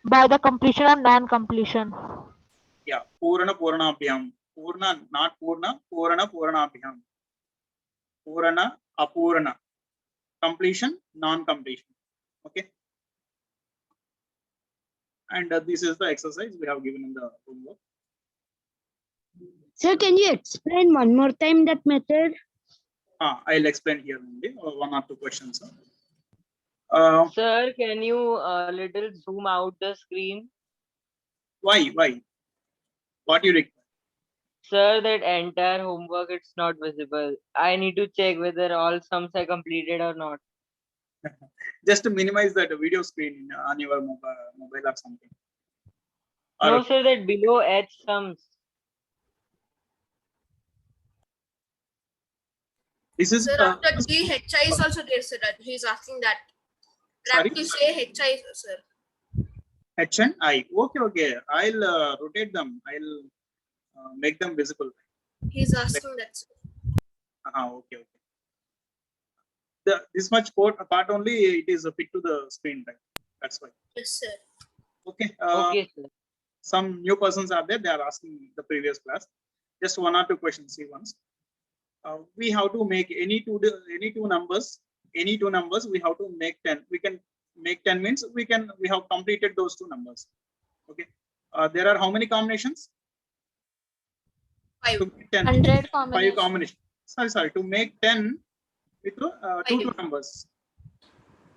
by the completion or non-completion. Yeah, Purana Puranabhyam. Purna, not Purna, Purana Puranabhyam. Purana, Apurana. Completion, non-completion. Okay. And this is the exercise we have given in the homework. Sir, can you explain one more time that method? I'll explain here only, one or two questions. Sir, can you little zoom out the screen? Why? What you require? Sir, that entire homework, it's not visible. I need to check whether all sums are completed or not. Just to minimize that video screen on your mobile or something. No, Or, sir, that below H sums. this is Sir, after D, HI is also there, sir. He's asking that. Sorry? Practice say HI, sir. H and I. Okay. I'll rotate them. I'll make them visible. He's asking that, sir. Okay. This much part only it is fit to the screen, right? That's why. Yes, sir. Okay. Okay, sir. Some new persons are there. They are asking the previous class. Just one or two questions. See once. We have to make any two numbers. We have to make 10. We can make 10 means we have completed those two numbers. Okay. There are how many combinations? 5. To make 10. 100 5 combinations. Sorry. To make 10 with two numbers.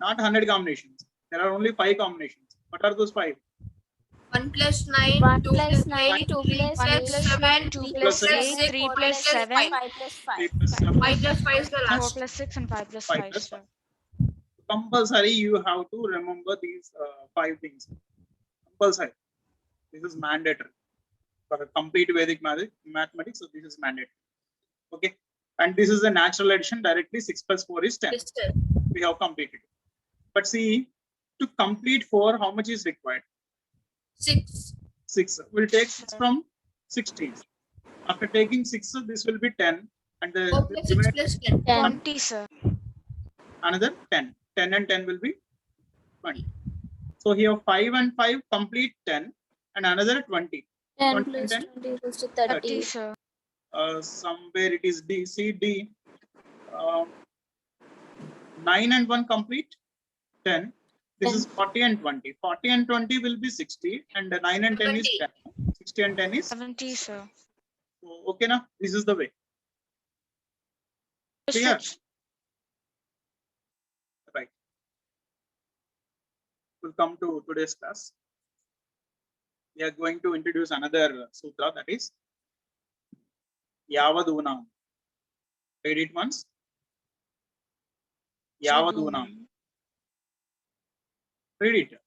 Not 100 combinations. There are only 5 combinations. What are those 5? 1 plus 9, 1 2 plus 9, 9, 2 3 plus plus 7, 2 2 plus plus 8, 6, 3 4 plus 7, 5. 5 plus 5. 3 plus 7. 5 plus 5 is the 4 last. plus 6 and 5 plus 5 5, plus sir. Compulsory, you have to remember these 5 things. Compulsory. This is mandatory for a complete Vedic mathematics. So this is mandatory. Okay, and this is a natural addition directly. 6 plus 4 is 10. Yes, sir. We have completed. But see, to complete 4, how much is required? 6. 6. We'll take 6 from 16. After taking 6, this will be 10, and the 4 plus 6 plus 10. 20, sir. another 10. 10 and 10 will be 20. So here 5 and 5 complete 10 and another 20. 10 20 plus 10. 20 equals to 30, sir. Somewhere it is D, C, D. 9 and 1 complete 10. This is 40 and 20. 40 and 20 will be 60, and 9 and 10 is 10. 60 and 10 is 70, sir. so, okay now. This is the way. Clear? Right. We'll come to today's class. We are going to introduce another sutra, that is Yavadunam. Read it once. Yavadunam. Read it.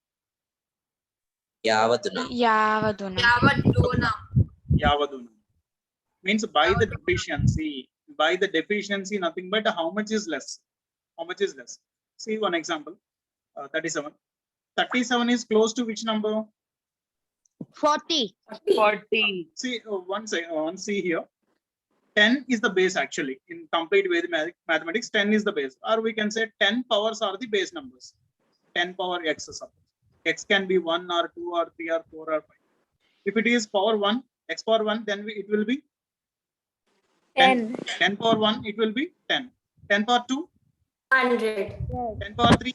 Yavaduna. Yavaduna. Yavadunam. Means by the deficiency. By the deficiency, nothing but how much is less. How much is less? See one example. 37. 37 is close to which number? 40. 40. See, one see here. 10 is the base actually. In complete Vedic mathematics, 10 is the base. Or we can say 10 powers are the base numbers. 10 power x, suppose. X can be 1 or 2 or 3 or 4 or 5. If it is power 1, x power 1, then it will be 10. 10 power 1, it will be 10. 10 power 2, 100. 10 power 3,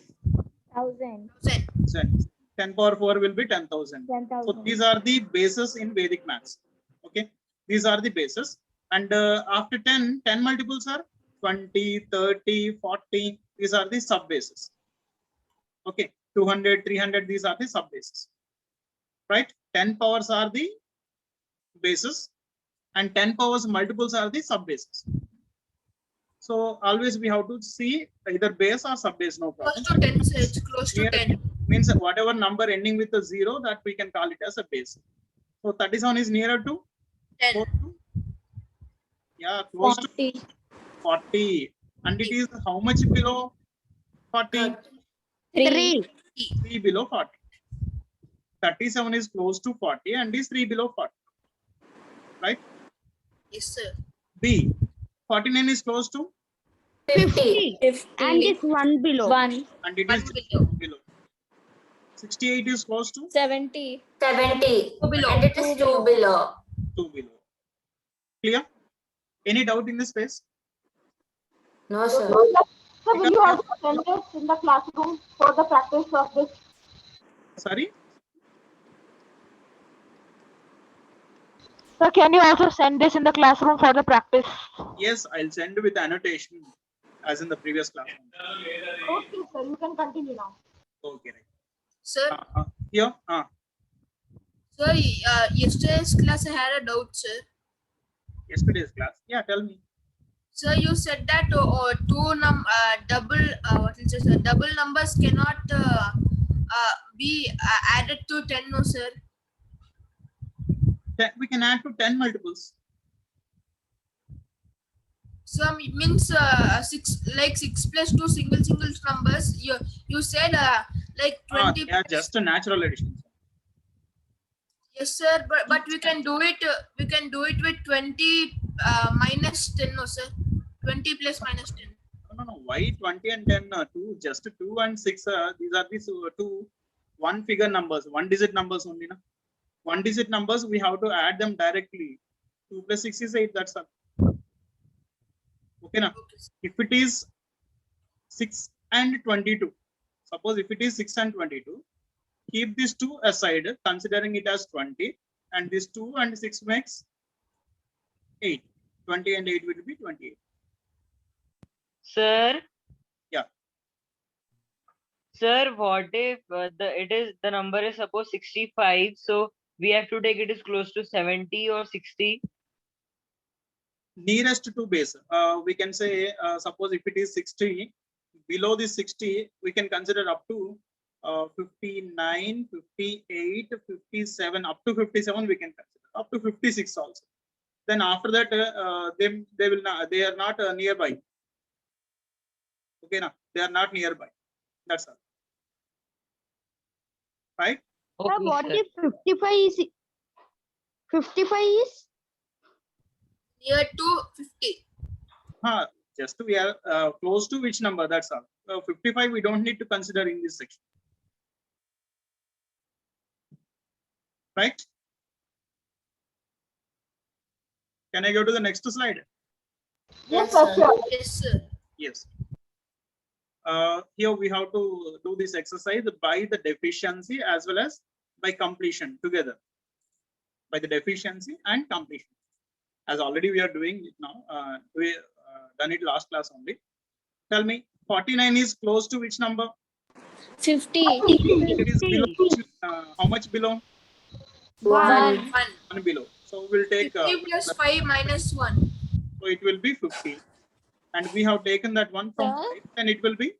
1000. 10 power 4 will be 10,000. So these are the bases in Vedic maths. Okay, these are the bases. And after 10, 10 multiples are 20, 30, 40. These are the sub bases. Okay, 200, 300, these are the sub bases. Right? 10 powers are the bases, and 10 powers multiples are the sub bases. So always we have to see either base or sub base, no problem. Close to 10, sir. It's close to 10. Means whatever number ending with a 0, that we can call it as a base. So 37 is nearer to 10. Close to 40. And it is how much below 40? 3. 3 below 40. 37 is close to 40 and is 3 below 40. Right? Yes, sir. B. 49 is close to 50. And it's 1 below. 1. and it is One below. below. 68 is close to 70. 70. Below. And it is 2 below. 2 below. Clear? Any doubt in this space? No, sir. So will you also send it in the classroom for the practice of this? Sorry? So can you also send this in the classroom for the practice? Yes, I'll send with annotation as in the previous class. Okay, sir. You can continue now. Okay, right. Sir, Here, sir, yesterday's class I had a doubt, sir. yesterday's class. Yeah, tell me. Sir, you said that double numbers cannot be added to 10, no, sir. We can add to 10 multiples. So means 6 plus 2 single numbers. You said like 20. Yeah, just a natural addition. Yes, sir. But we can do it. We can do it with 20 minus 10, no, sir. 20 plus minus 10. No. Why 20 and 10? 2, just 2 and 6. These are these two one figure numbers, one digit numbers only. Na? One digit numbers, we have to add them directly. 2 plus 6 is 8. That's all. Okay, na? Okay, sir. If it is 6 and 22, suppose if it is 6 and 22, keep these 2 aside, considering it as 20, and this 2 and 6 makes 8. 20 and 8 will be 28. Sir? Yeah. Sir, what if the number is suppose 65, so we have to take it is close to 70 or 60? Nearest to base, we can say, suppose if it is 60, below this 60, we can consider up to 59, 58, 57, up to 57 we can consider, up to 56 also. Then after that, they are not nearby. Okay, now they are not nearby. That's all. Right? Sir, Okay, what sir. if 55 is? Near to 50. Just we are close to which number? That's all. 55 we don't need to consider in this section. Right? Can I go to the next slide? Yes, sir. Sure. Yes, sir. Yes. Here we have to do this exercise by the deficiency as well as by completion together. By the deficiency and completion. As already we are doing it now. We done it last class only. Tell me, 49 is close to which number? 50. It is below. How much below? 1. 1. 1 below. So we'll take. 50 plus 5 minus 1. So it will be 50. And we have taken that one from Sir? 5, then it will be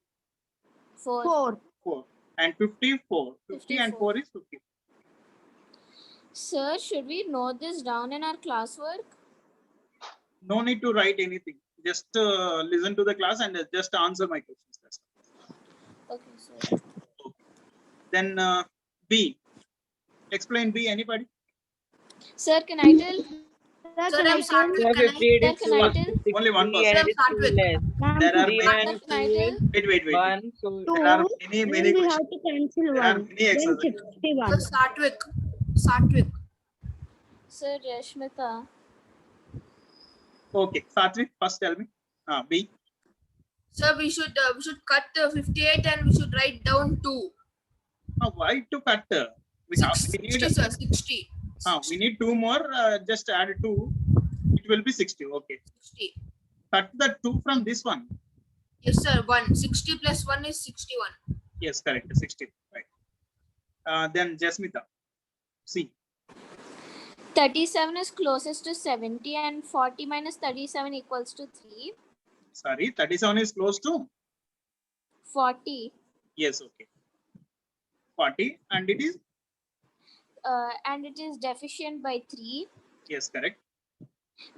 4. 4. 4. And 54. 50 and 4 is 50. Sir, should we note this down in our classwork? No need to write anything. Just listen to the class and just answer my questions. That's all. Okay, sir. Then B. Explain B, anybody? Sir, can I tell? Sir, I'm sorry. Sir, Can I? 58 is Sir, can I close to tell? 60 Only one person. and Sir, it's start with- less. There are 3 many, minus Can I 2 tell? is wait. 1. So There are 2. many Then we questions. have to cancel There are 1. many Then exercises. 61. Sir, Satwik. Satwik. Sir, Rashmita. Okay, Satwik, first tell me. B. Sir, we should cut 58 and we should write down 2. Why to cut? We 60, sir. 60. we need 2 more. Just add 2. It will be 60. Okay. 60. Cut the 2 from this one. Yes, sir. 1. 60 plus 1 is 61. Yes, correct. 60. Right. Then Jasmita. C. 37 is closest to 70 and 40 minus 37 equals to 3. Sorry, 37 is close to? 40. Yes, okay. 40 and it is? And it is deficient by 3. Yes, correct.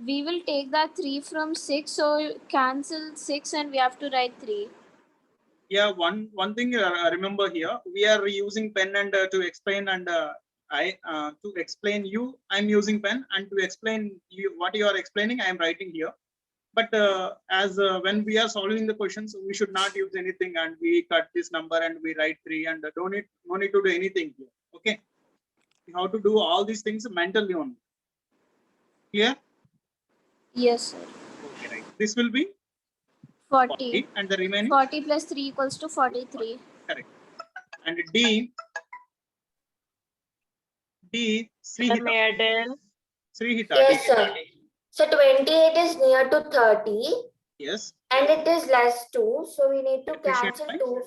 We will take that 3 from 6, so cancel 6 and we have to write 3. Yeah, one thing I remember here, we are using pen and to explain and to explain you, I'm using pen, and to explain you what you are explaining, I am writing here. But as when we are solving the questions, we should not use anything and we cut this number and we write 3 and no need to do anything here. Okay. You have to do all these things mentally only. Clear? Yes, sir. Okay, right. This will be 40. and the remaining 40 plus 3 equals to 43. correct. And D Sir, Srihita. may I tell? Srihita. Yes, D. sir. So 28 is near to 30 Yes. and it is less 2. So we need to Efficient cancel by 2.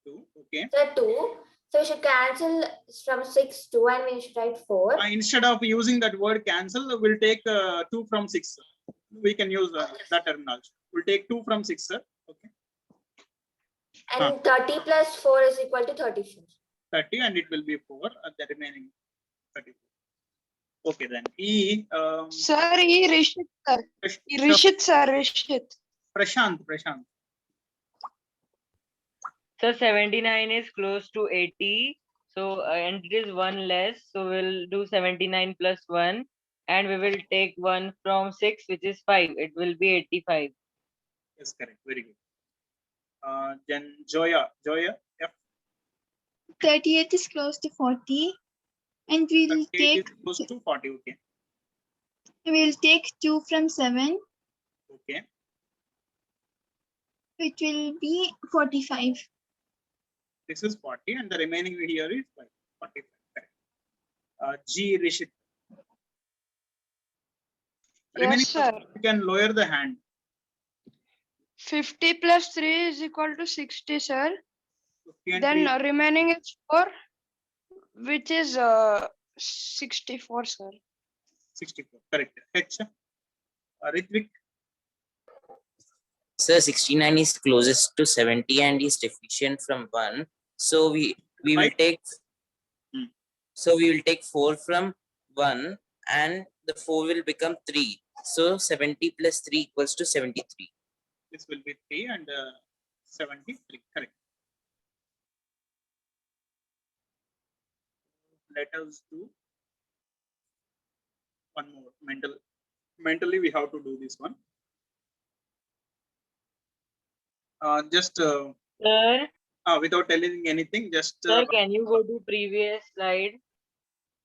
2. Okay. So 2. So we should cancel from 6 2 and we should write 4. Instead of using that word cancel, we'll take 2 from 6. We can use that terminology. We'll take 2 from 6, sir. Okay. And 30 plus 4 is equal to 34. 30 and it will be 4 the remaining 34. Okay, then E. Sir, Rishit, sir. Rishit. Prashant. So 79 is close to 80. So and it is 1 less. So we'll do 79 plus 1. And we will take 1 from 6, which is 5. It will be 85. Yes, correct. Very good. Then Joya. F. 38 is close to 40. And we'll 38 take is close to 40. Okay. 2 from 7. Okay. It will be 45. This is 40 and the remaining here is 45. Correct. G. Rishit. Remaining, Yes, sir. you can lower the hand. 50 plus 3 is equal to 60, sir. 50 and Then 3, remaining is 4, which is 64, sir. 64. Correct. H. Ritvik. Sir, 69 is closest to 70 and is deficient from 1. So we will Right. take Hmm. so we will take 4 from 1 and the 4 will become 3. So 70 plus 3 equals to 73. This will be 3 and 73. Correct. Let us do one more. Mentally, we have to do this one. Just Sir, without telling anything, just sir, can you go to previous slide?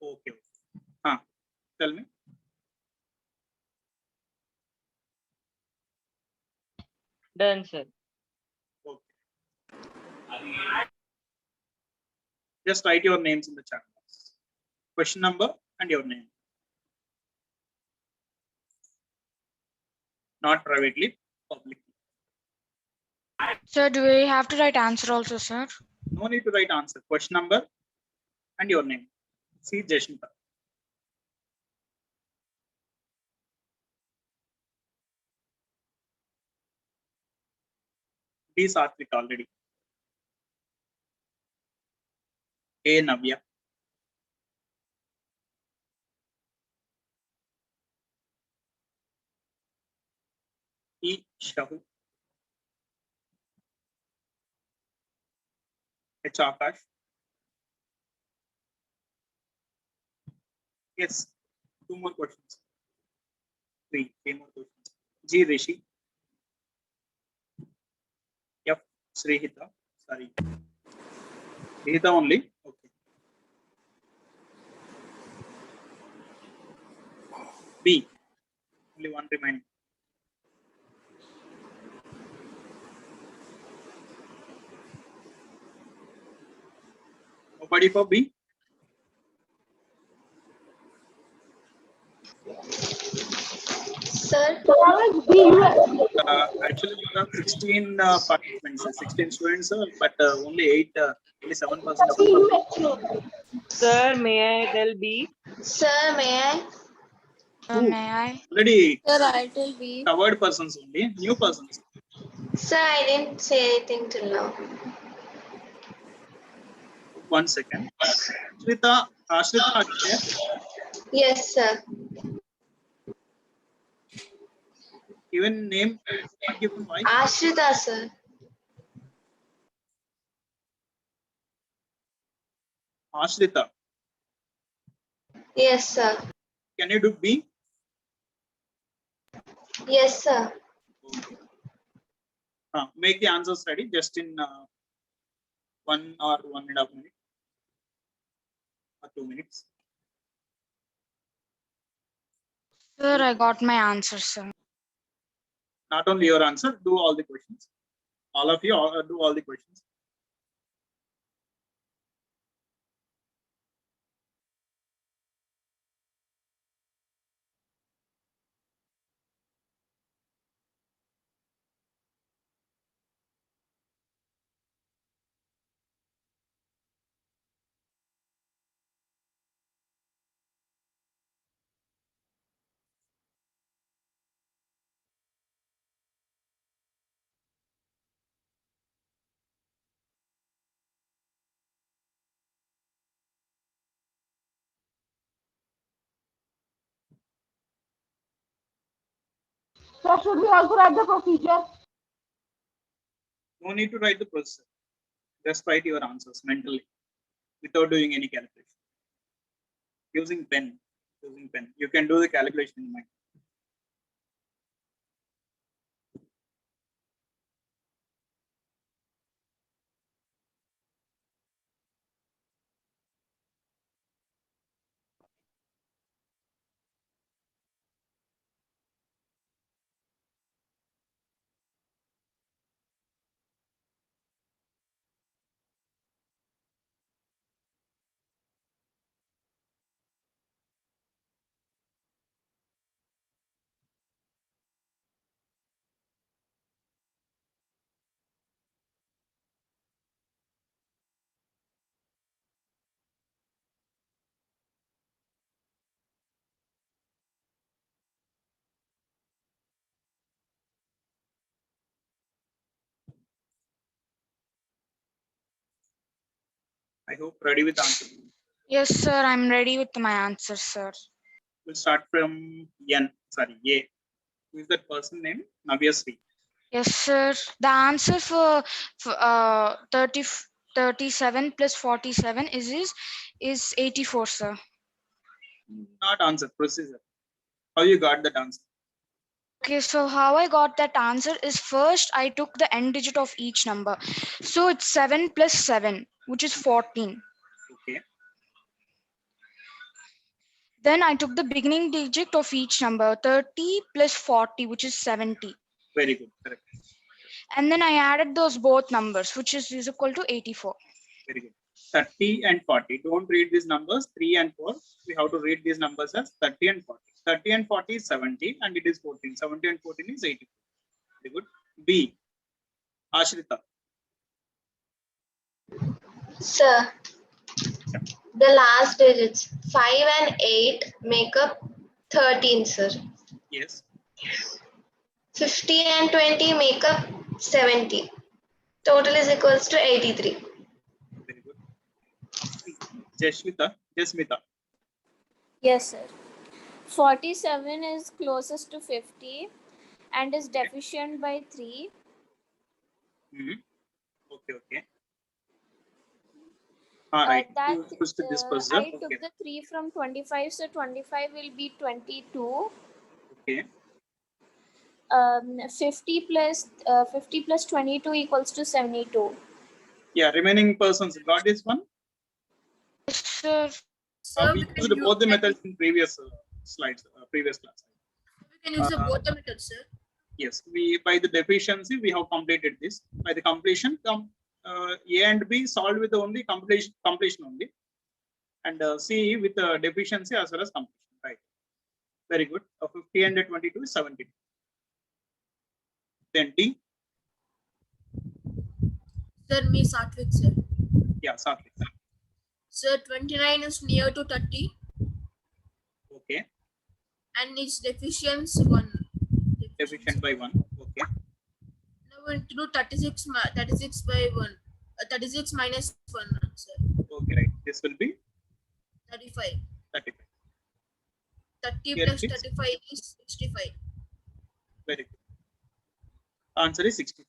okay. Tell me. Done, sir. Okay. Just write your names in the chat box. Question number and your name. Not privately, publicly. Sir, do we have to write answer also, sir? No need to write answer. Question number and your name. C. Jashnika. D. Satvik already. A. Navya. E. Shahu. H. Akash. Yes. 2 more questions. 3 more questions. G. Rishi. F. Srihita. Sorry. Srihita only. Okay. B. Only one remaining. Nobody for B? Sir, Actually, we have 16 participants, 16 students, but only 8, only 7%. Sir, may I tell B? sir, may I? May I? Already Sir, I will be. covered persons only, new persons. Sir, I didn't say anything till now. 1 second. Ashrita Akshay, Yes, sir. even name, not given why? Ashrita, sir. Ashrita, Yes, sir. can you do B? Yes, sir. Okay. Make the answers ready just in 1 or 1.5 minutes or 2 minutes. Sir, I got my answer, sir. Not only your answer, do all the questions. All of you do all the questions. So should we also write the procedure? No need to write the procedure. Just write your answers mentally without doing any calculation. Using pen. You can do the calculation in mind. I hope ready with answer. Yes, sir, I'm ready with my answer, sir. We'll start from A. Who is that person name? Navyasri. Yes, sir. The answer for 37 plus 47 is 84, sir. Not answer, procedure. How you got that answer? Okay, so how I got that answer is first I took the end digit of each number. So it's 7 plus 7, which is 14. Okay. Then I took the beginning digit of each number, 30 plus 40, which is 70. Very good. Correct. And then I added those both numbers, which is equal to 84. Very good. 30 and 40. Don't read these numbers, 3 and 4. We have to read these numbers as 30 and 40. 30 and 40 is 70 and it is 14. 70 and 14 is 84. Very good. B. Ashrita. Sir, the last digits 5 and 8 make up 13, sir. Yes. 50 and 20 make up 70. Total is equals to 83. Very good. Jasmita. Yes, sir. 47 is closest to 50 and is deficient by 3. Okay. All right. That You pushed this puzzle. I took the 3 from 25, so 25 will be 22. Okay. 50 plus 22 equals to 72. Yeah, remaining persons got this one. Sir, So We we can used use both the methods in previous slides, previous class. we can use both the methods, sir. Yes, we by the deficiency we have completed this. By the completion, A and B solved with only completion only, and C with the deficiency as well as completion. Right. Very good. 50 and 22 is 70. Then D. Sir, me Satvik, sir. Yeah, Satvik. Sir, 29 is near to 30 Okay. and its deficiency 1. Deficient by 1. Okay. Now we need to do 36 by 1. 36 minus 1, sir. Okay, right. This will be 35. 35. 30 Here plus it is. 35 is 65. Very good. Answer is 60.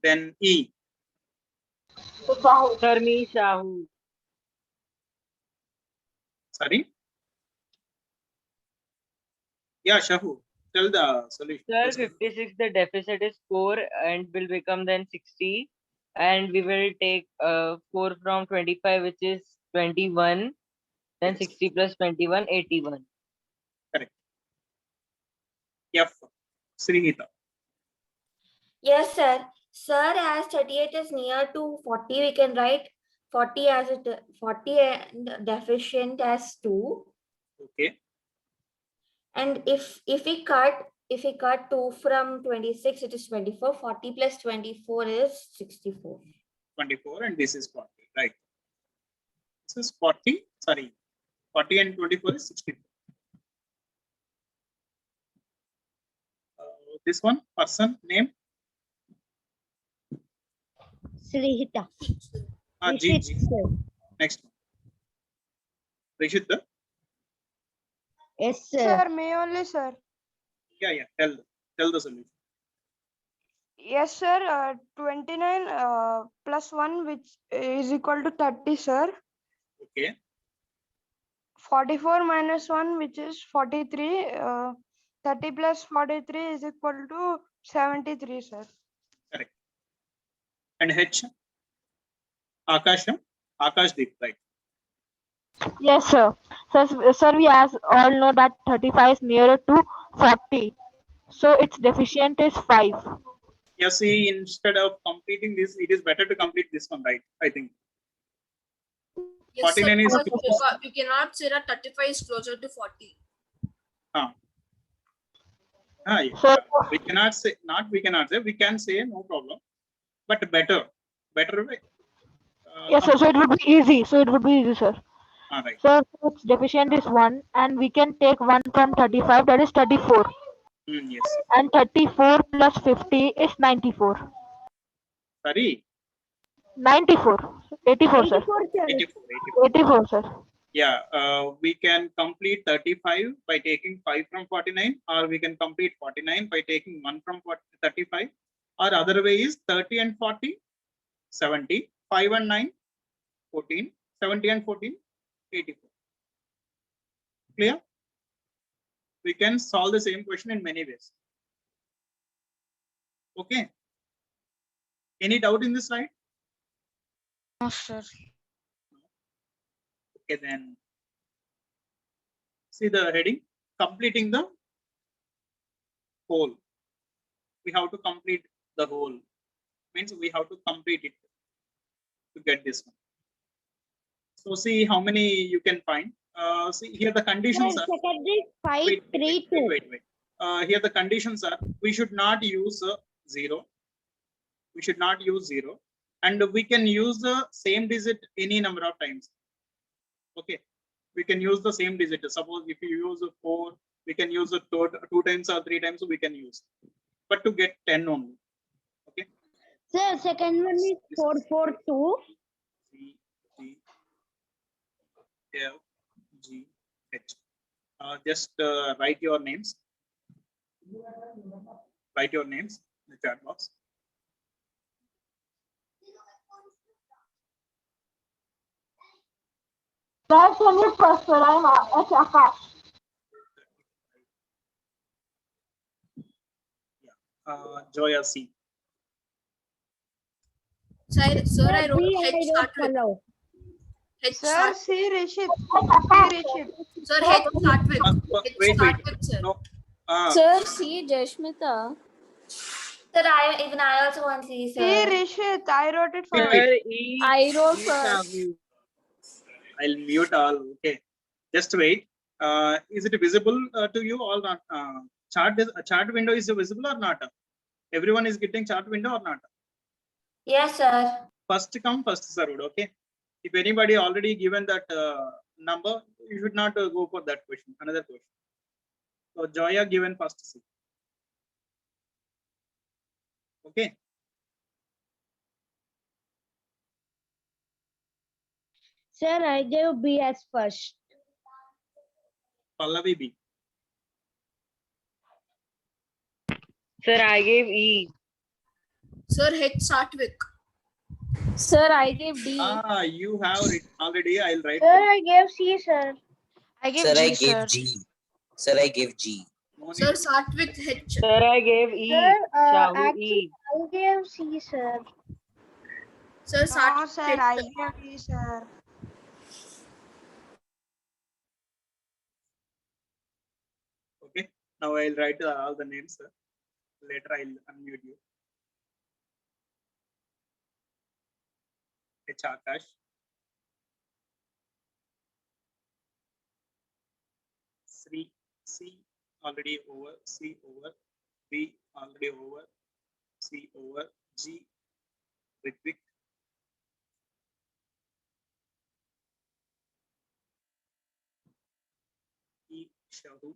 Then E. So Sahu. Sir, me Shahu. Sorry. Yeah, Shahu. tell the solution. Sir, 56, the deficit is 4 and will become then 60. And we will take 4 from 25, which is 21. Then Yes. 60 plus 21, 81. F. Srihita. Yes, sir. Sir, as 38 is near to 40, we can write 40 as 40 and deficient as 2. Okay. And if we cut 2 from 26, it is 24. 40 plus 24 is 64. 24 and this is 40, right? This is 40, sorry, 40 and 24 is 64. This one, person, name? Srihita. G. Rishit, sir. Next one. Rishita? Yes, sir. Sir, may only, sir. Yeah, tell the solution. Yes, sir. 29 plus 1, which is equal to 30, sir. Okay, 44 minus 1, which is 43. 30 plus 43 is equal to 73, sir. correct. And H? Akasham? Akashdeep, right? Yes, sir. Sir, we as all know that 35 is nearer to 40. So its deficient is 5. Yeah, see, instead of completing this, it is better to complete this one, right? I think. Yes, sir, 49 is because we cannot say that 35 is closer to 40. Yeah. So We cannot say, we can say no problem, but better way. yes, sir. So it would be easy. Sir. Right. So its deficient is 1, and we can take 1 from 35. That is 34. Yes. And 34 plus 50 is 94. Sorry. 94. 84, sir. 84, sir. Yeah, we can complete 35 by taking 5 from 49, or we can complete 49 by taking 1 from 35, or other way is 30 and 40, 70, 5 and 9, 14, 70 and 14, 84. Clear? We can solve the same question in many ways. Okay. Any doubt in this slide? No, sir. Okay, then see the heading, completing the whole. We have to complete the whole. Means we have to complete it to get this one. So see how many you can find. See here the conditions are. Secondary 5, Wait. 3, 2. Here the conditions are. We should not use 0. We should not use 0, and we can use the same digit any number of times. Okay, we can use the same digit. Suppose if you use 4, we can use it 2 times or 3 times. We can use, but to get 10 only. Okay. Sir, second one is 442. C, G, F, G, H. Just write your names. Write your names in the chat box. That's only first, sir. I'm Akash. Joya C. Sir, I wrote B, H I start don't with. follow. H Sir, start. see Rishit. Sir, H start with. H Wait. start with, sir. No. Sir, see Jashmita. Sir, even I also want to see, sir. See Rishit. I wrote it Wait, first. wait. Sir, E. I wrote E first. Sabu. I'll mute all. Okay. Just wait. Is it visible to you or not? Chart window is visible or not? Everyone is getting chart window or not? Yes, sir. First come, first served. Okay. If anybody already given that number, you should not go for that question. Another question. So Joya given first C. Okay. Sir, I gave B as first. Pallavi B. Sir, I gave E. Sir, H Satwik. Sir, I gave D. You have it already. I'll write. I gave C, sir. I gave Sir, I G, sir. gave G. Sir, I gave G. No Sir, need. Satvik H. Sir, I gave E. Shahu E. I gave C, sir. Sir, Satvik sir, H. I gave E, sir. Okay. Now I'll write all the names, sir. Later I'll unmute you. H. Akash. Sri. C already over. C over. B already over. C over. G. Ritvik. E. Shahu.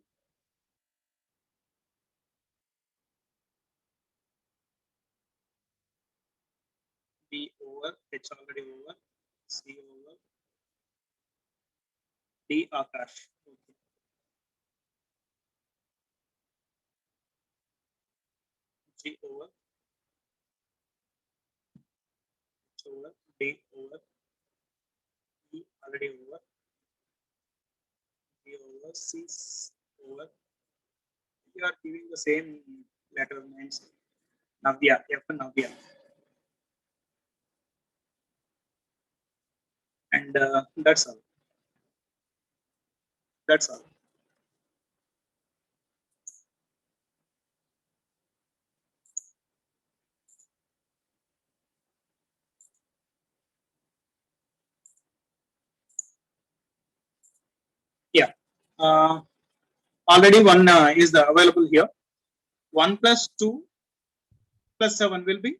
B over. H already over. C over. D. Akash. Okay. G over. H over. D over. E already over. B over. C over. You are giving the same letter names. Navya. F Navya. And that's all. That's all. Yeah. Already one is available here. 1 plus 2 plus 7 will be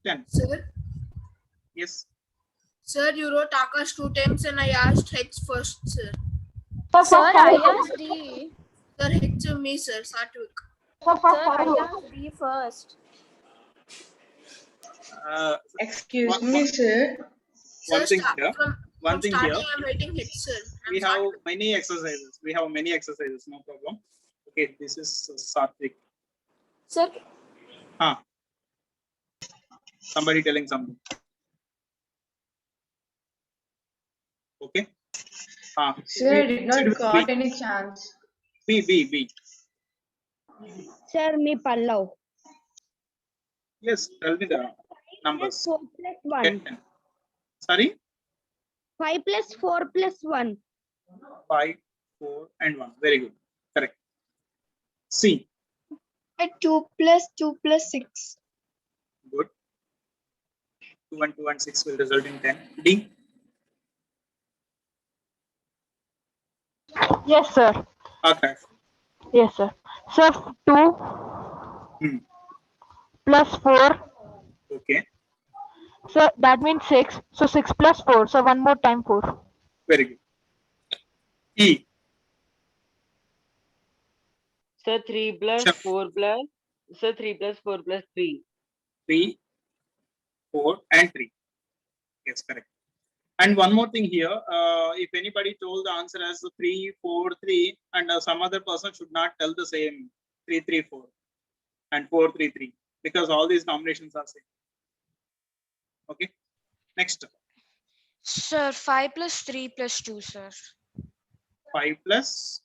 10. Sir, Yes. sir, you wrote Akash 2 times and I asked H first, sir. Sir, I asked D. Sir, H to me, sir, Satvik. Sir, I asked D first. Excuse One- me, sir. One thing here. One From thing starting, here. I'm writing H, sir. We have many exercises. We have many exercises. No problem. Okay. This is Satvik. Sir, Somebody telling something. Okay. Sir, I did not proceed with got B. any chance. B. Sir, me Pallav. Yes. Tell me the numbers. 4 plus 1. 10. Sorry. 5 plus 4 plus 1. 5, 4, and 1. Very good. Correct. C. 2 plus 2 plus 6. Good. 2 and 2 and 6 will result in 10. D. Yes, sir. Okay. Yes, sir. Sir, 2 plus 4. Okay. So that means 6. So 6 plus 4. So one more time 4. Very good. E. Sir, 3 plus Sure. 4 plus. Sir, 3 plus 4 plus 3. 3, 4, and 3. Yes, correct. And one more thing here. If anybody told the answer as 3, 4, 3, and some other person should not tell the same 3, 3, 4 and 4, 3, 3 because all these combinations are same. Okay. Next. Sir, 5 plus 3 plus 2, sir. 5 plus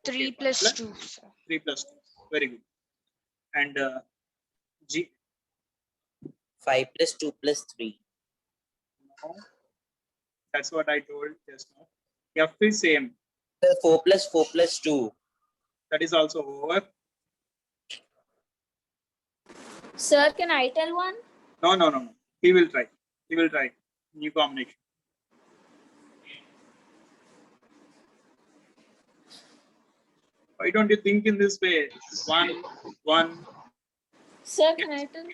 3 okay, plus plus 2, sir. 3 plus 2. Very good. And G. 5 plus 2 plus 3. No. That's what I told just now. F is same. 4 plus 4 plus 2. That is also over. Sir, can I tell one? No. He will try. New combination. Why don't you think in this way? 1. Sir, can I tell?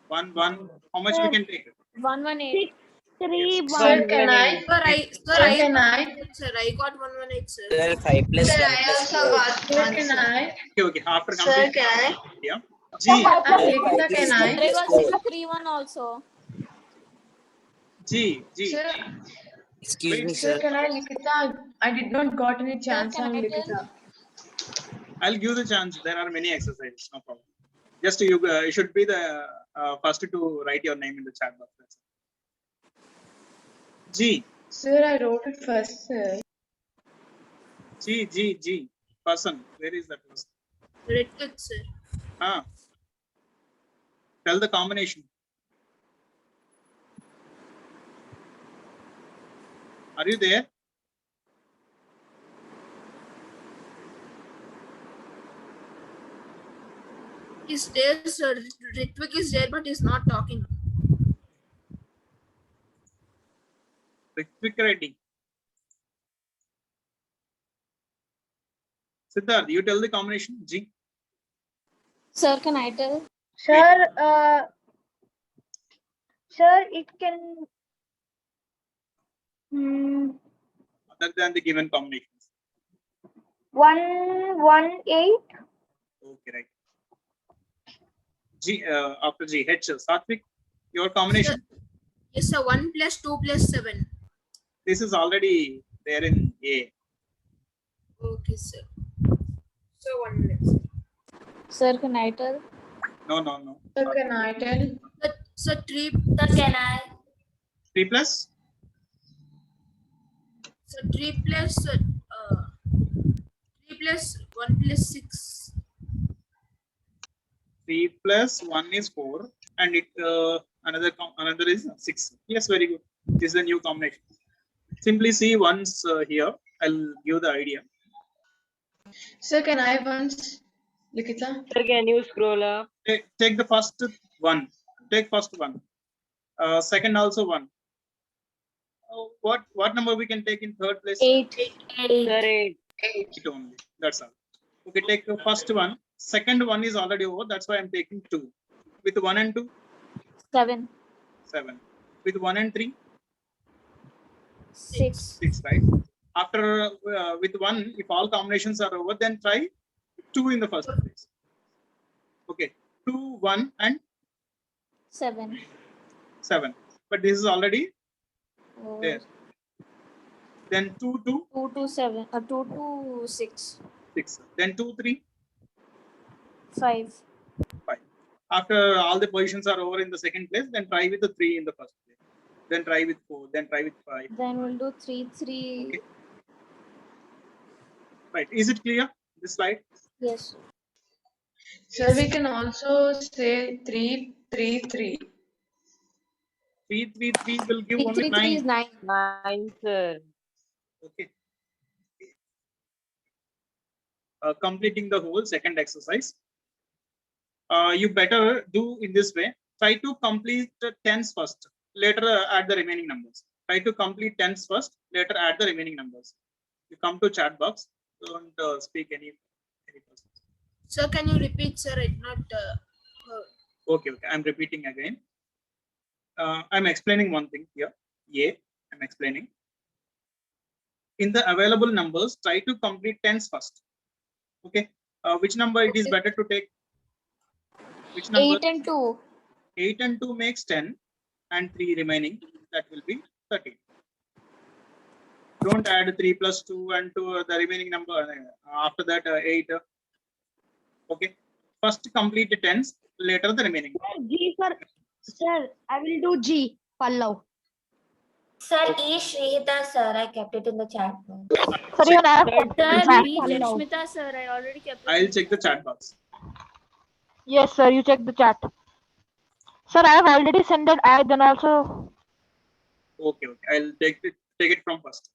1. How much we can take? 118. 3, Sir, 1. can I? Can I? Sir, I got 118, sir. Sir, 5 plus Sir, 1 I plus also 4. got Sir, one. can I? Okay. After Sir, complete. can I? Yeah. G. Likita, can I? There was a 3-1 also. G. Sir, Excuse Wait. me, sir, sir. can I, Likita? I did not got any chance can on I tell? Likita. I'll give the chance. There are many exercises. No problem. Just you should be the first to write your name in the chat box. That's it. G. Sir, I wrote it first, sir. G. Person. Where is that person? Ritvik, sir. Ah. Tell the combination. Are you there? He's there, sir. Ritvik is there, but he's not talking. Ritvik Reddy. Siddharth, you tell the combination. G. Sir, can I tell? Sir, sir, it can. Other than the given combinations. 118. Okay, right. G. After G. H. Satvik, your combination. Yes, sir. 1 plus 2 plus 7. This is already there in A. Okay, sir. So 1 less. Sir, can I tell? No, no, no. So can I tell? So 3. Sir, can I? 3 plus? So 3 plus 3 plus 1 plus 6. 3 plus 1 is 4. And it another is 6. Yes, very good. This is a new combination. Simply see once here. I'll give the idea. So can I once? Likita? Sir, can you scroll up? Take the first one. Take first one. Second also 1. What number we can take in third place? 8. Sir, 8. 8 only. That's all. Okay, take the first one. Second one is already over. That's why I'm taking 2. With 1 and 2? 7. 7. With 1 and 3? 6. 6, right? After with 1, if all combinations are over, then try 2 in the first place. Okay, 2, 1 and 7. 7. But this is already Oh. there. Then 2, 2, 2 to 7. 2 to 6. 6. Then 2, 3, 5. 5. After all the positions are over in the second place, then try with the 3 in the first place. Then try with 4. Then try with 5. Then we'll do 3, 3. Okay. Right. Is it clear? This slide? Yes. So we can also say 3, 3, 3. 3, 3, 3 will give 3, only 3, 3 is 9. 9. 9, sir. Okay. Completing the whole second exercise. You better do in this way. Try to complete the tens first. Later add the remaining numbers. Try to complete tens first. Later add the remaining numbers. You come to chat box. Don't speak any person. Sir, can you repeat, sir? It not heard. Okay. I'm repeating again. I'm explaining one thing here. I'm explaining. In the available numbers, try to complete tens first. Okay. Which number it is better to take? Which number? 8 and 2. 8 and 2 makes 10 and 3 remaining. That will be 13. Don't add 3 plus 2 and 2 the remaining number. After that 8. Okay. First complete the tens. Later the remaining. G for. Sir, I will do G. Pallav. Sir, E. Shrihita, sir. I kept it in the chat box. Sir, even I have Sir, Pallav. B. Lakshmita, sir. I already kept it. I'll check the chat box. Yes, sir, you check the chat. Sir, I have already sent that I then also. Okay. I'll take it from first.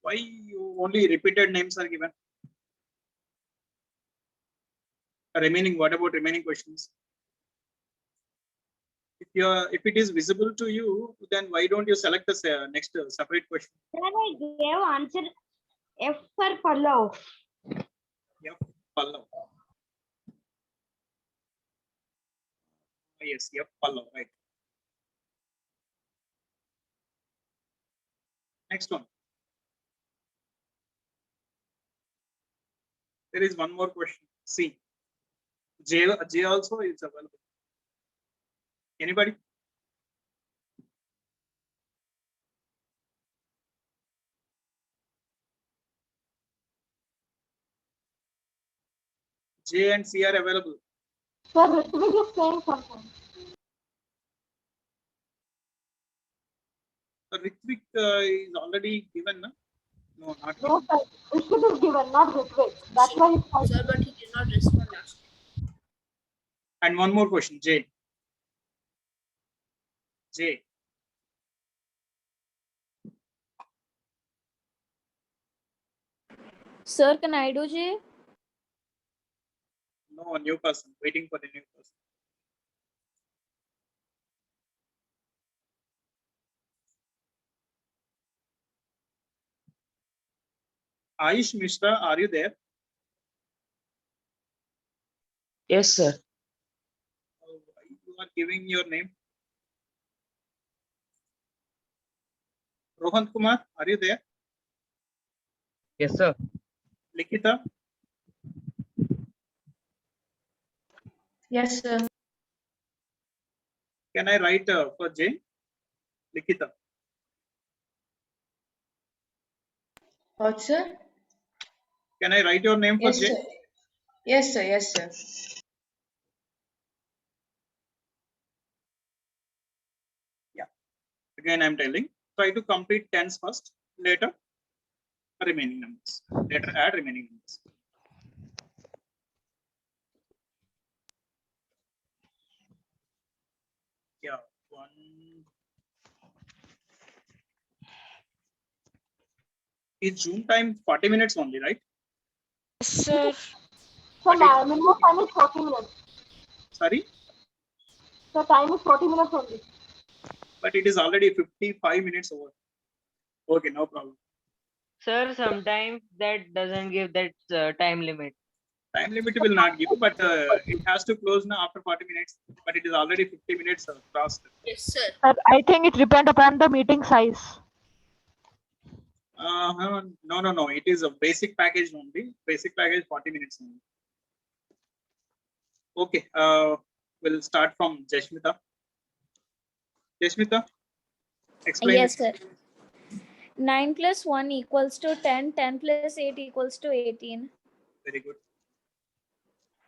Why you only repeated names are given? Remaining, what about remaining questions? If it is visible to you, then why don't you select the next separate question? Sir, I gave answer F for Pallav. F, Pallav. Yes, F, Pallav, right. Next one. There is one more question. C. J also is available. Anybody? J and C are available. Sir, Ritvik is saying something. Ritvik is already given, no? No, not No, sir. Ritvik is given, not Ritvik. That's why it's Sir, but he did not respond last. And one more question, J. J. Sir, can I do J? No, a new person. Waiting for the new person. Aish Mishra, are you there? Yes, sir. You are giving your name. Rohan Kumar, are you there? Yes, sir. Likita, Yes, sir. can I write for J? Likita. What, sir? Can I write your name for Yes, J? sir. Yes, sir. Yes, sir. Yeah. Again, I'm telling. Try to complete tens first. Later, remaining numbers. Later, add remaining numbers. Yeah. One. Is Zoom time 40 minutes only, right? Yes, sir. So minimum time is 40 minutes. Sorry? So time is 40 minutes only. But it is already 55 minutes over. Okay, no problem. Sir, sometimes that doesn't give that time limit. Time limit will not give, but it has to close now after 40 minutes. But it is already 50 minutes crossed. Yes, sir. Sir, I think it depends upon the meeting size. No. It is a basic package only. Basic package 40 minutes only. Okay. We'll start from Jashmita. Jashmita, explain. Yes, sir. 9 plus 1 equals to 10. 10 plus 8 equals to 18. Very good.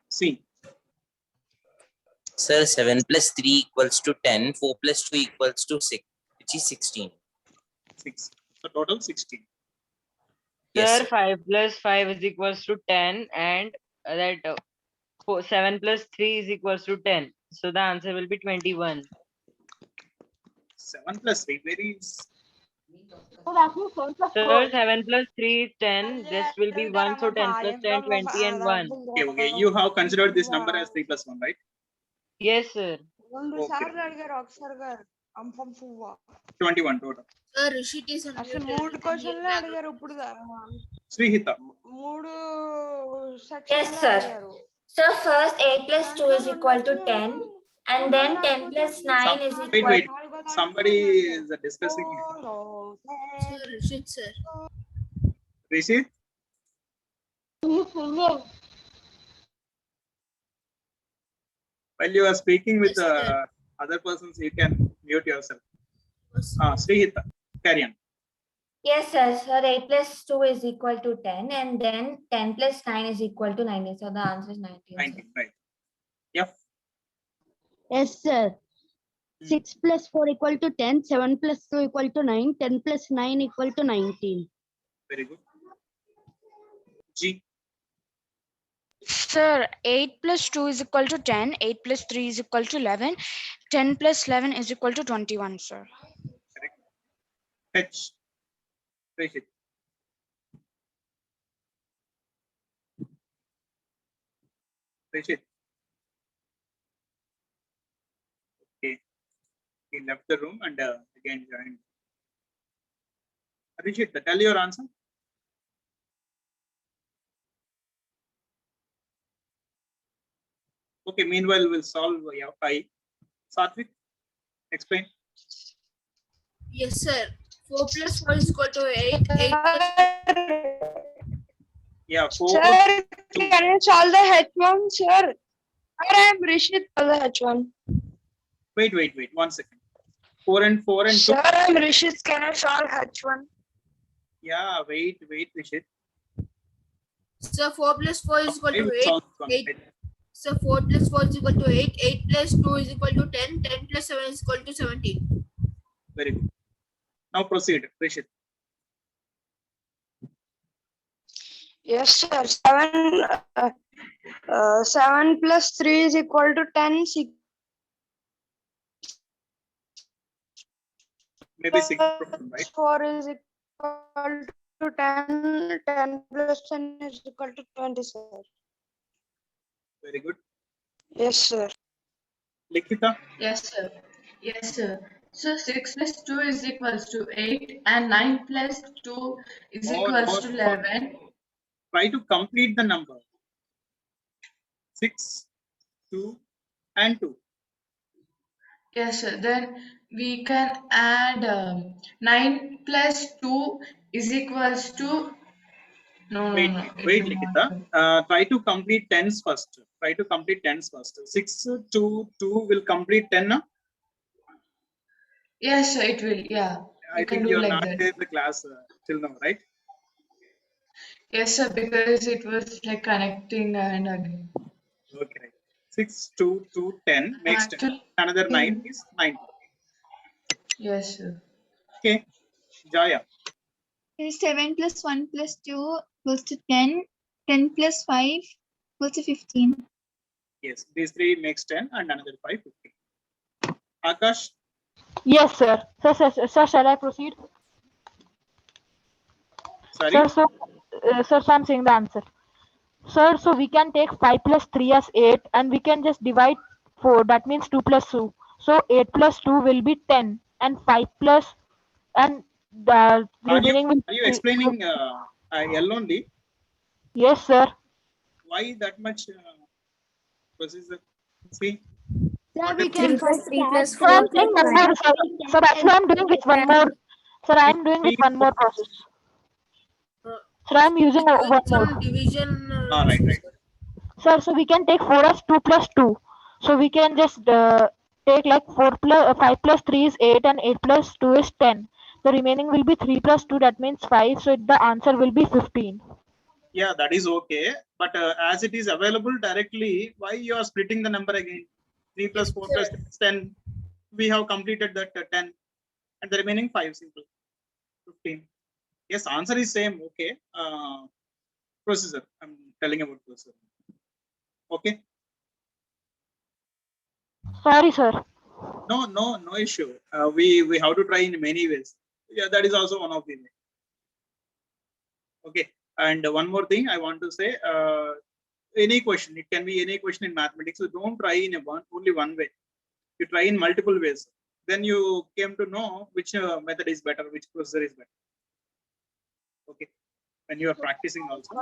C. Sir, 7 plus 3 equals to 10. 4 plus 2 equals to 6, which is 16. 6. So total 16. Yes, Sir, sir. 5 plus 5 is equals to 10 and that 7 plus 3 is equals to 10. So the answer will be 21. 7 plus 3. Very. So that means 10 plus Sir, 4. 7 plus 3 is 10. Rest will be 1. So 10 plus 10, 20 and 1. Okay. You have considered this number as 3 plus 1, right? Yes, sir. Okay. 21 total. Sir, Rishit is unmuted. Srihita. Yes, sir. So first 8 plus 2 is equal to 10. And then 10 plus 9 is equal Wait. Somebody is discussing. Sir, Rishit, sir. Rishit, He's singing. while you are speaking with Yes, sir. other persons, you can mute yourself. Srihita, carry on. Yes, sir. So 8 plus 2 is equal to 10. And then 10 plus 9 is equal to 19. So the answer is 19. 19, right. Yep. Yes, sir. 6 plus 4 equal to 10, 7 plus 2 equal to 9, 10 plus 9 equal to 19. Very good. G. Sir, 8 plus 2 is equal to 10. 8 plus 3 is equal to 11. 10 plus 11 is equal to 21, sir. Correct. H. Rishit. Rishit. Okay. He left the room and again joined. Rishit, tell your answer. Okay, meanwhile, we'll solve I. Satvik, explain. Yes, sir. 4 plus 4 is equal to 8. 8 plus Yeah, 4. Sir, can you solve the H1, sir? I am Rishit for the H1. Wait, 1 second. 4 and 2. Sir, I am Rishit. Can I solve H1? Yeah, wait, Rishit. So 4 plus 4 is equal to We'll 8. solve one. 8. So 4 plus 4 is equal to 8. 8 plus 2 is equal to 10. 10 plus 7 is equal to 17. Very good. Now proceed, Rishit. Yes, sir. 7 plus 3 is equal to 10. Maybe 6 problem, right? 4 is equal to 10. 10 plus 10 is equal to 20, sir. Very good. Yes, sir. Likita. Yes, sir. Yes, sir. So 6 plus 2 is equals to 8 and 9 plus 2 is equals to 11. Try to complete the number. 6, 2, and 2. Yes, sir. Then we can add 9 plus 2 is equals to. Wait, Likita. Try to complete tens first. 6 to 2 will complete 10. No? Yes, sir, it will. Yeah. I think you're not there in the class till now, right? Yes, sir, because it was like connecting and again. Okay. 6, 2, 2, 10 makes 10. Another 9 is 9. Yes, sir. Okay. Jaya. 7 plus 1 plus 2 equals to 10. 10 plus 5 equals to 15. Yes, these 3 makes 10 and another 5, 15. Akash. Yes, sir. Sir, shall I proceed? Sorry? Sir, so I'm saying the answer. Sir, so we can take 5 plus 3 as 8 and we can just divide 4. That means 2 plus 2. So 8 plus 2 will be 10 and 5 plus and the remaining will Are you explaining L only? Yes, sir. Why that much procedure? See? Sir, we can 3 plus 3 plus So 4 I'm plus doing one 5. more, sir. So actually I'm doing with one more. Sir, I'm doing with one more process. Sir, I'm using one more. Division. Right. Sir, so we can take 4 as 2 plus 2. So we can just take like 5 plus 3 is 8 and 8 plus 2 is 10. The remaining will be 3 plus 2, that means 5. So the answer will be 15. Yeah, that is okay. But as it is available directly, why you are splitting the number again? 3 plus 4 plus 10. We have completed that 10. And the remaining 5 simple. 15. Yes, answer is same. Okay. Procedure. I'm telling about procedure. Okay. Sorry, sir. No issue. We have to try in many ways. Yeah, that is also one of the ways. Okay. And one more thing I want to say, any question, it can be any question in mathematics. So don't try in only one way. You try in multiple ways. Then you came to know which method is better, which procedure is better. Okay. When you are practicing also.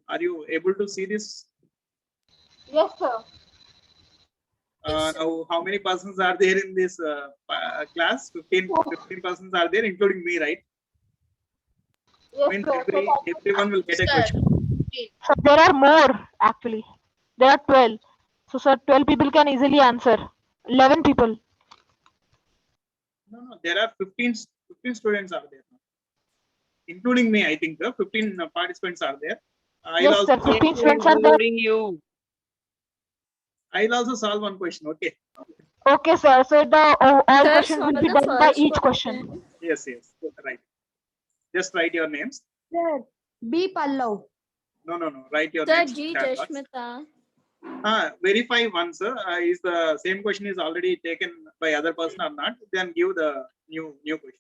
Are you able to see this? Yes, sir. Now, how many persons are there in this class? 15 persons are there, including me, right? Yes, Means sir. everyone will get a question. So there are more actually. There are 12. So sir, 12 people can easily answer. 11 people. No, there are 15 students are there, including me. I think 15 participants are there. Yes, sir. 15 students are there. You. I'll also solve one question. Okay. Okay, sir. So all Sir, questions will solve be the done by first each question. question. Yes, right. Just write your names. Sir, B. Pallav. No. Write your Sir, names. G. Chat box. Jashmita. Verify once is the same question is already taken by other person or not, then give the new question.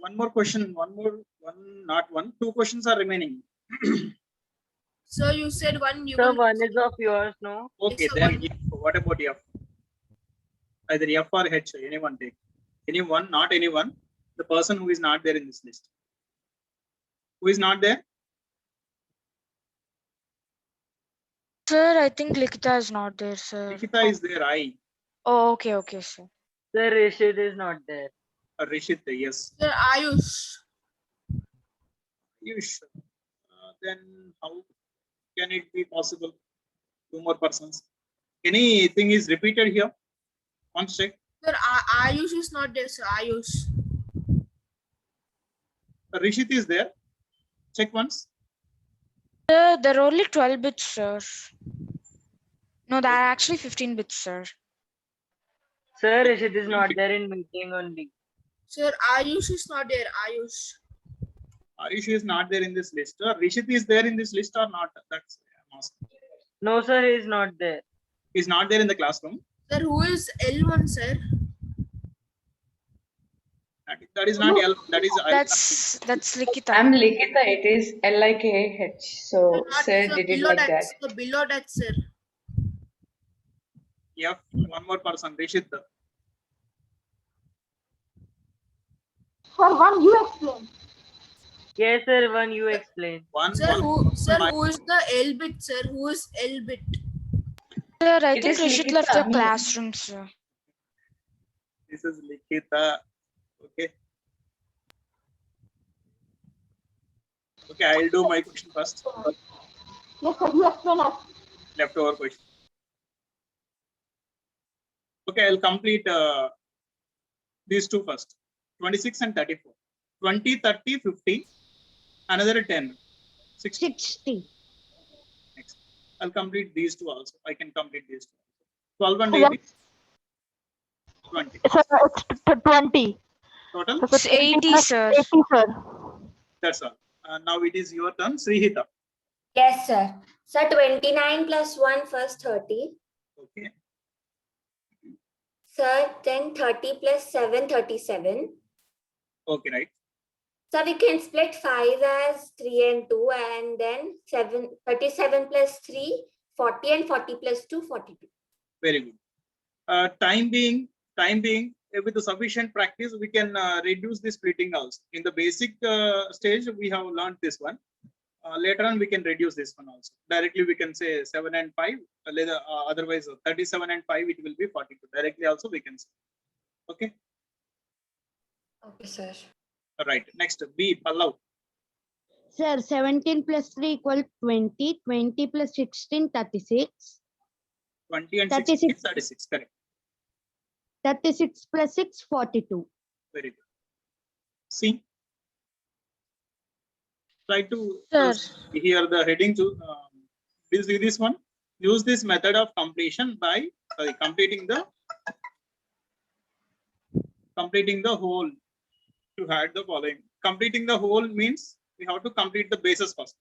one more question, two questions are remaining. Sir, you said one. You So will. one is of yours, no? Okay, sir, then one. F, what about F? Either F or H, anyone take. Anyone, not anyone. The person who is not there in this list. Who is not there? Sir, I think Likita is not there, sir. Nikita is there, I. Oh, okay, okay, sir. Sir, Rishit is not there. Rishit, yes. Sir, Ayush. Ayush. Then how can it be possible? Two more persons. Anything is repeated here? One check. Sir, Ayush is not there, sir. Ayush. Rishit is there. Check once. Sir, there are only 12 bits, sir. No, there are actually 15 bits, sir. Sir, Rishit is not there in meeting only. Sir, Ayush is not there. Ayush. Ayush is not there in this list. Rishit is there in this list or not? That's I'm asking. No, sir, he is not there. He's not there in the classroom. Sir, who is L1, sir? That is not L. That is That's Likita. I'm Likita. It is LIKH. So sir did it like that. Sir, below that, sir. F. One more person. Rishit. Sir, one you explain. Yes, sir, one you explain. Sir, who is the L bit, sir? Who is L bit? Sir, I It think is Rishit Likita, left the me. classroom, sir. This is Likita. Okay. Okay, I'll do my question first. Yes, sir, you explain us. Leftover question. Okay, I'll complete these two first. 26 and 34. 20, 30, 50. Another 10. 60. Next. I'll complete these two also. I can complete these two. 12 and 80. 20. Sir, it's 20. Total? It's 80, sir. 80, sir. That's all. Now it is your turn, Srihita. Yes, sir. Sir, 29 plus 1 first 30. Okay. Sir, then 30 plus 7, 37. Okay, right. So we can split 5 as 3 and 2, and then 37 plus 3, 40, and 40 plus 2, 42. Very good. Time being, with the sufficient practice, we can reduce the splitting also. In the basic stage, we have learned this one. Later on, we can reduce this one also. Directly, we can say 7 and 5. Otherwise, 37 and 5, it will be 42. Directly also, we can say. Okay. Okay, sir. All right. Next, B, Pallav. Sir, 17 plus 3 equal 20. 20 plus 16, 36. 20 and 36. 16, 36. Correct. 36 plus 6, 42. Very good. C. Try to hear the heading to this one. Use this method of completion by completing the whole. To add the following. Completing the whole means we have to complete the bases first.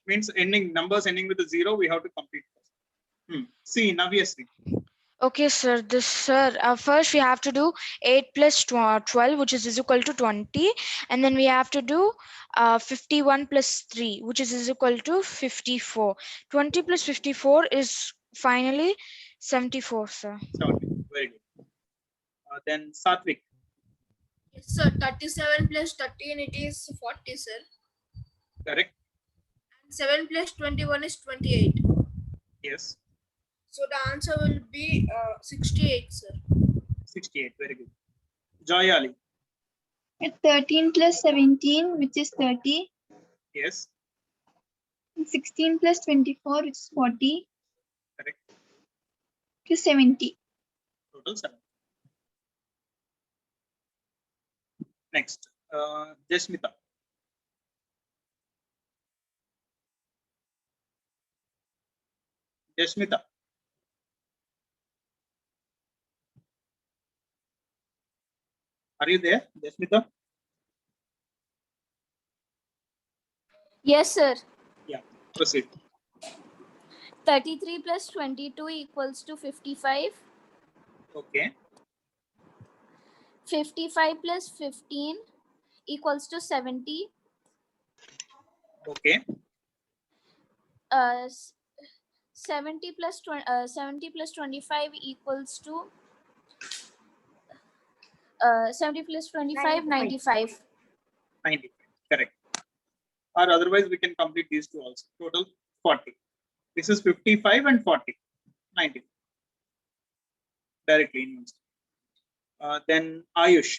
Means numbers ending with a 0, we have to complete first. C, Navyasri. Okay, sir. First we have to do 8 plus 12, which is equal to 20. And then we have to do 51 plus 3, which is equal to 54. 20 plus 54 is finally 74, sir. 70. Very good. Then Satvik. Yes, sir. 37 plus 13, it is 40, sir. Correct. And 7 plus 21 is 28. Yes. So the answer will be 68, sir. 68. Very good. Joyali. It's 13 plus 17, which is 30. Yes. 16 plus 24, which is 40. Correct. Which is 70. Total 7. Next, Jasmita. Jasmita. Are you there, Jasmita? Yes, sir. Yeah, proceed. 33 plus 22 equals to 55. Okay. 55 plus 15 equals to 70. Okay. 70 plus 25 equals to 70 plus 25, 95. 95. Correct. Or otherwise we can complete these two also. Total 40. This is 55 and 40. 90. Directly in one step. Then Ayush.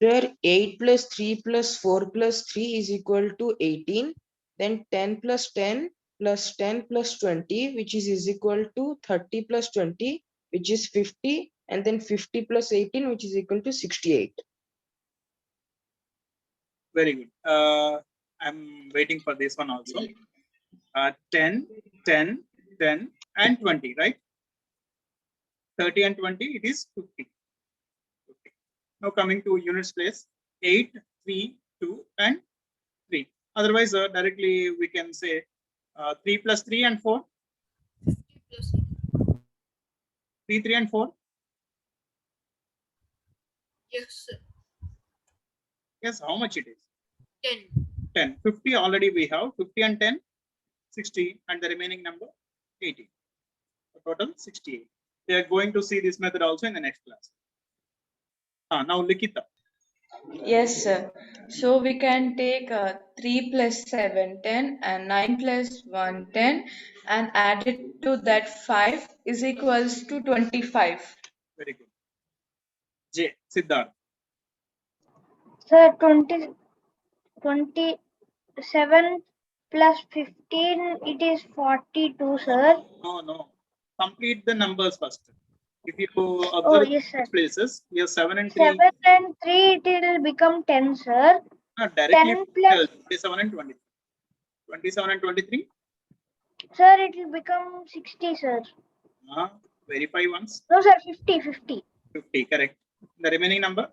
Sir, 8 plus 3 plus 4 plus 3 is equal to 18. Then 10 plus 10 plus 10 plus 20, which is equal to 30 plus 20, which is 50. And then 50 plus 18, which is equal to 68. Very good. I'm waiting for this one also. 10, 10, 10, and 20, right? 30 and 20, it is 50. Okay. Now coming to units place, 8, 3, 2, and 3. Otherwise, directly we can say 3 plus 3 and 4. 3, 3, and 4. Yes, sir. Yes, how much it is? 10. 10. 50 already we have. 50 and 10, 60, and the remaining number 80. So total 68. We are going to see this method also in the next class. Now Likita. Yes, sir. So we can take 3 plus 7, 10 and 9 plus 1, 10 and add it to that 5 is equals to 25. Very good. J. Siddharth. Sir, 27 plus 15, it is 42, sir. No. Complete the numbers first. If you observe Yes, sir. places, here 7 and 3. 7 and 3, it will become 10, sir. Directly 10 plus, 27 and 23. 27 and 23. sir, it will become 60, sir. Verify once. No, sir, 50, 50. 50, correct. The remaining number?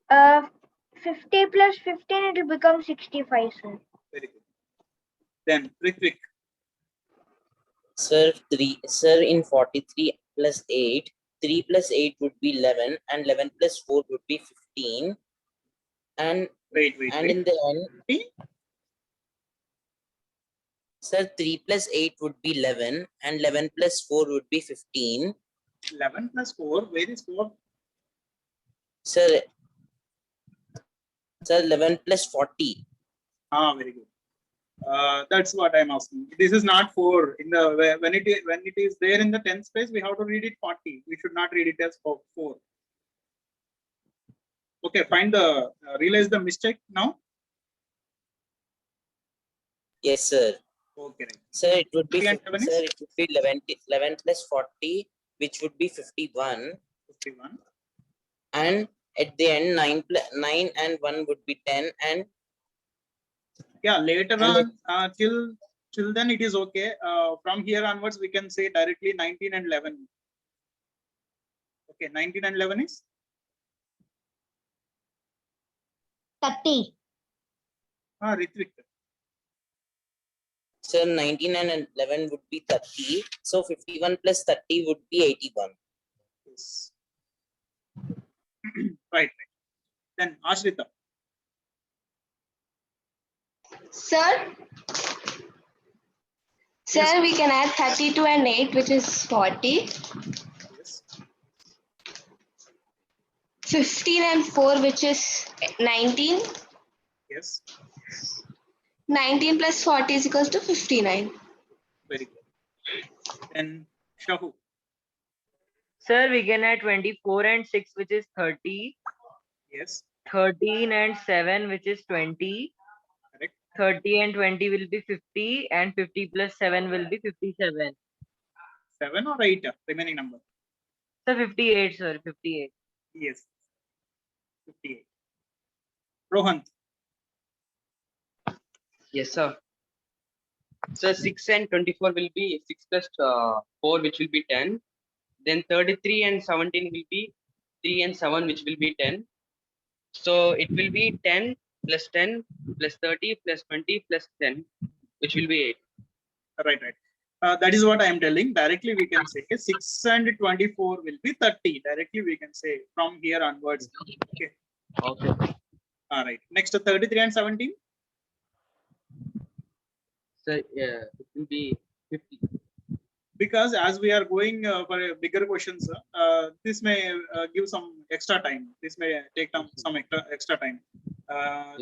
50 plus 15, it will become 65, sir. Very good. Then Ritvik. Sir, in 43 plus 8, 3 plus 8 would be 11, and 11 plus 4 would be 15. And in the end, sir, 3 plus 8 would be 11, and 11 plus 4 would be 15. 11 plus 4, where is 4? Sir, 11 plus 40. Very good. That's what I'm asking. This is not 4. In the when it is there in the 10th space, we have to read it 40. We should not read it as 4. Okay, realize the mistake now. Yes, sir. Okay. Sir, it would be 11 plus 40, which would be 51. 51. And at the end, 9 and 1 would be 10, and yeah, later on, till then it is okay. From here onwards, we can say directly 19 and 11. Okay, 19 and 11 is 30. Ritvik. So 19 and 11 would be 30. So 51 plus 30 would be 81. Yes. Right. Then Ashrita. Sir, we can add 32 and 8, which is 40. Yes. 15 and 4, which is 19. Yes. 19 plus 40 is equals to 59. Very good. And Shahu. Sir, we can add 24 and 6, which is 30. Yes. 13 and 7, which is 20. Correct. 30 and 20 will be 50, and 50 plus 7 will be 57. 7 or 8, remaining number? So 58, sir, 58. Yes. 58. Rohan. Yes, sir. So 6 and 24 will be 6 plus 4, which will be 10. Then 33 and 17 will be 3 and 7, which will be 10. So it will be 10 plus 10 plus 30 plus 20 plus 10, which will be 8. Right. That is what I am telling. Directly we can say 6 and 24 will be 30. Directly we can say from here onwards. Okay. Okay. All right. Next, 33 and 17. So yeah, it will be 50. Because as we are going for a bigger questions, this may give some extra time. This may take some extra time.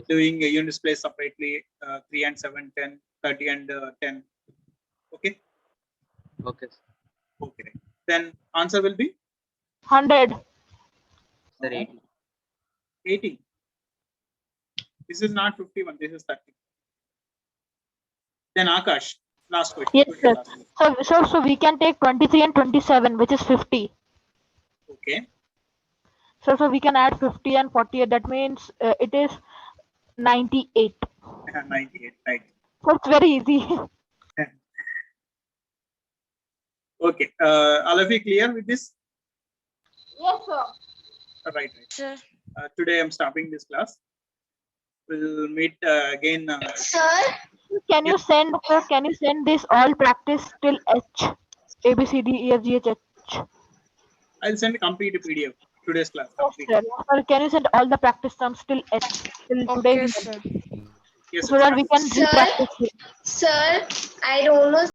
Doing a unit place separately, 3 and 7, 10, 30 and 10. Okay. Okay. Okay. Then answer will be 100. Sir, 80. 80. This is not 51. This is 30. Then Akash, last question. Yes, sir. So we can take 23 and 27, which is 50. Okay. So we can add 50 and 48. That means it is 98. 98. Right. So it's very easy. Okay. All of you clear with this? Yes, sir. Right. Sir. Today I'm stopping this class. We'll meet again. Sir, Can you send this all practice till H? A B C D E F G H H. I'll send a complete PDF. Today's class. Yes, sir. Can you send all the practice sums till H? Till today? Okay, sir. Yes, So that we can sir, practice. sir, I don't know.